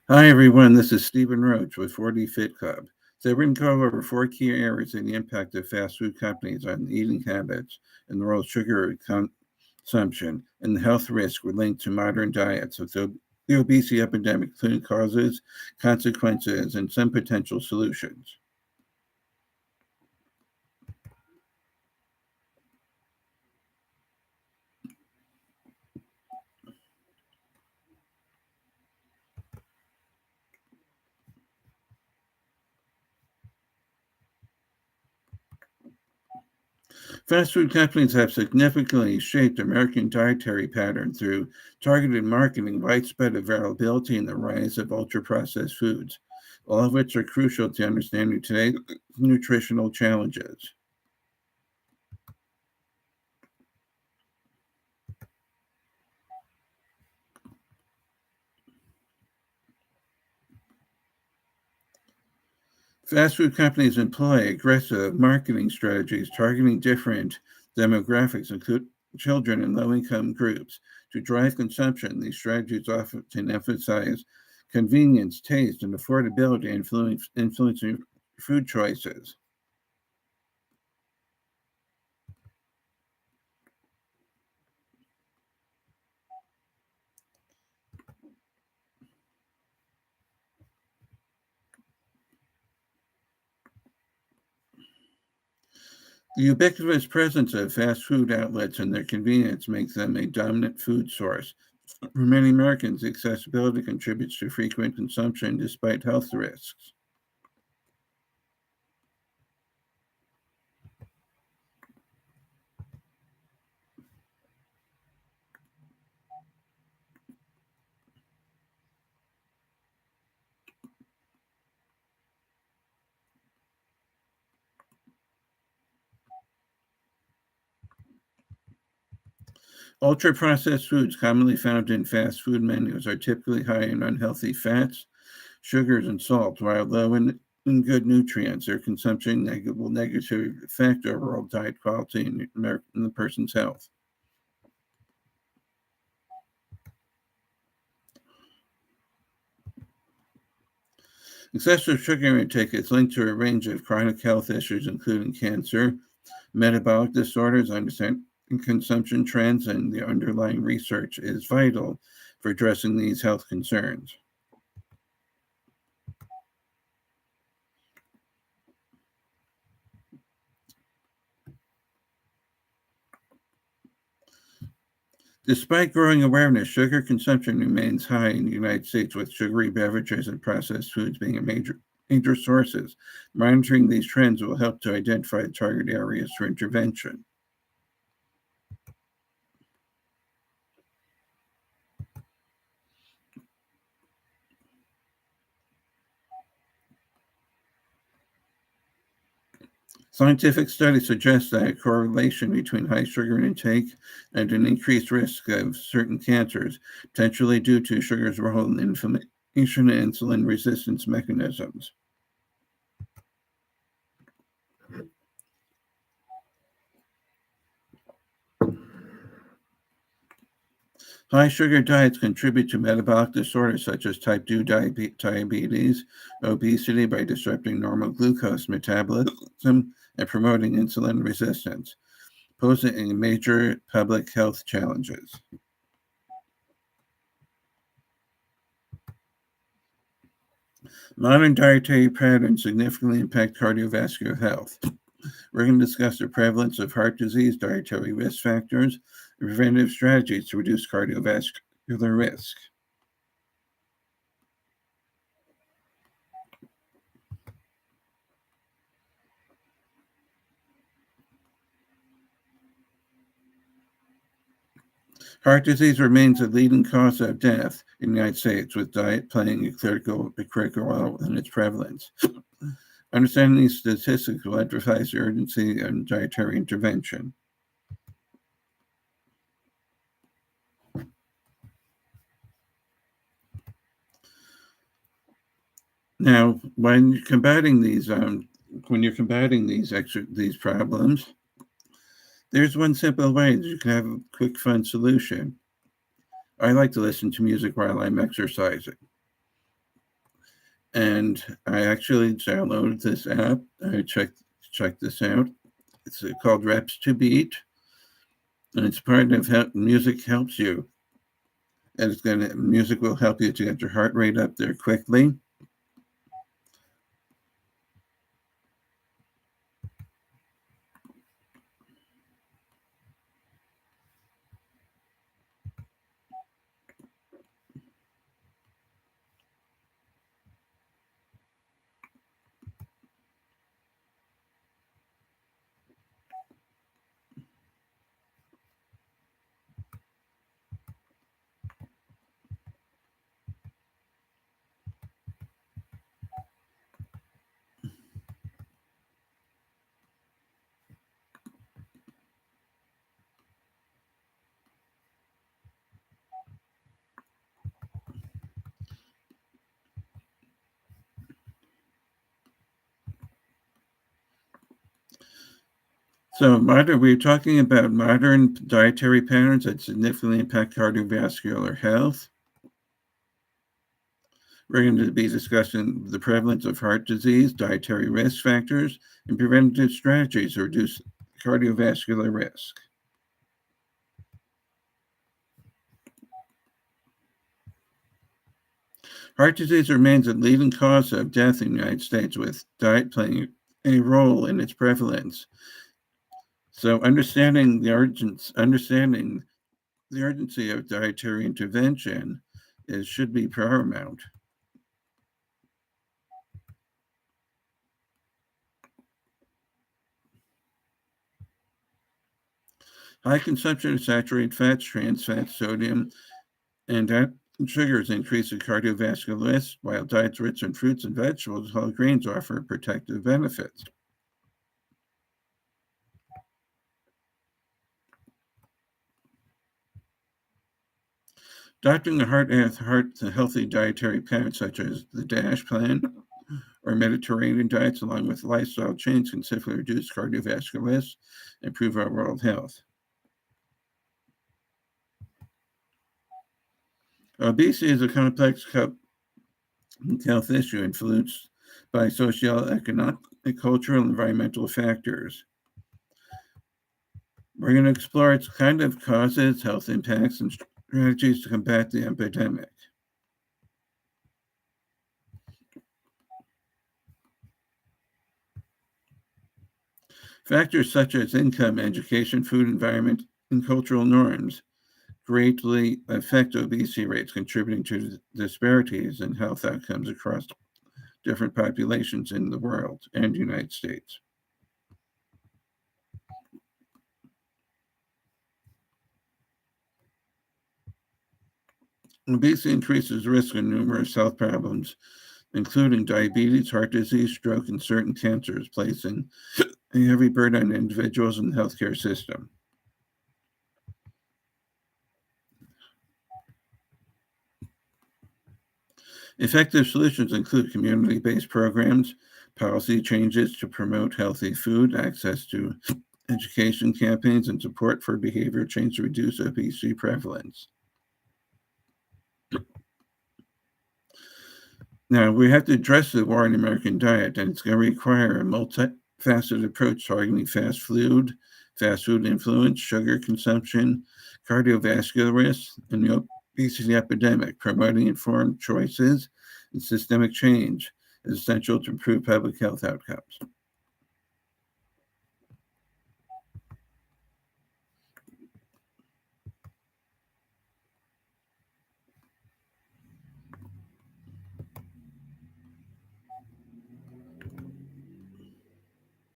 Hi, everyone. This is Stephen Roach with 4D Fit Club. So, we're going to go over four key areas in the impact of fast food companies on eating habits and the role of sugar consumption and the health risk related to modern diets. So, the obesity epidemic, including causes, consequences, and some potential solutions. Fast food companies have significantly shaped American dietary patterns through targeted marketing, widespread availability, and the rise of ultra processed foods, all of which are crucial to understanding today's nutritional challenges. Fast food companies employ aggressive marketing strategies targeting different demographics, including children and low income groups. To drive consumption, these strategies often emphasize convenience, taste, and affordability, influencing food choices. The ubiquitous presence of fast food outlets and their convenience makes them a dominant food source. For many Americans, accessibility contributes to frequent consumption despite health risks. Ultra processed foods commonly found in fast food menus are typically high in unhealthy fats, sugars, and salt, while low in good nutrients. Their consumption will negatively affect overall diet quality and the person's health. Excessive sugar intake is linked to a range of chronic health issues, including cancer, metabolic disorders. Understanding consumption trends and the underlying research is vital for addressing these health concerns. Despite growing awareness, sugar consumption remains high in the United States, with sugary beverages and processed foods being a major sources. Monitoring these trends will help to identify target areas for intervention. Scientific studies suggest that a correlation between high sugar intake and an increased risk of certain cancers, potentially due to sugar's role in inflammation and insulin resistance mechanisms. High sugar diets contribute to metabolic disorders such as type 2 diabetes, obesity by disrupting normal glucose metabolism and promoting insulin resistance, posing major public health challenges. Modern dietary patterns significantly impact cardiovascular health. We're going to discuss the prevalence of heart disease, dietary risk factors, and preventive strategies to reduce cardiovascular risk. Heart disease remains a leading cause of death in the United States, with diet playing a critical role in its prevalence. Understanding these statistics will advise the urgency of dietary intervention. Now, when you're combating these problems, there's one simple way that you can have a quick, fun solution. I like to listen to music while I'm exercising. And I actually downloaded this app. I checked this out. It's called Reps to Beat, and it's part of music helps you. And music will help you to get your heart rate up there quickly. So we're talking about modern dietary patterns that significantly impact cardiovascular health. We're going to be discussing the prevalence of heart disease, dietary risk factors, and preventative strategies to reduce cardiovascular risk. Heart disease remains a leading cause of death in the United States, with diet playing a role in its prevalence. So understanding the urgency of dietary intervention should be paramount. High consumption of saturated fats, trans fats, sodium, and sugars increase the cardiovascular risk, while diets rich in fruits and vegetables, whole grains offer protective benefits. Adopting a healthy dietary pattern, such as the DASH plan or Mediterranean diets, along with lifestyle change, can significantly reduce cardiovascular risk and improve overall health. Obesity is a complex health issue influenced by socioeconomic, cultural, and environmental factors. We're going to explore its kind of causes, health impacts, and strategies to combat the epidemic. Factors such as income, education, food environment, and cultural norms greatly affect obesity rates, contributing to disparities in health outcomes across different populations in the world and United States. Obesity increases risk of numerous health problems, including diabetes, heart disease, stroke, and certain cancers, placing a heavy burden on individuals in the healthcare system. Effective solutions include community-based programs, policy changes to promote healthy food, access to education campaigns, and support for behavior change to reduce obesity prevalence. Now, we have to address the war on the American diet, and it's going to require a multifaceted approach targeting fast food influence, sugar consumption, cardiovascular risk, and the obesity epidemic. Promoting informed choices and systemic change is essential to improve public health outcomes.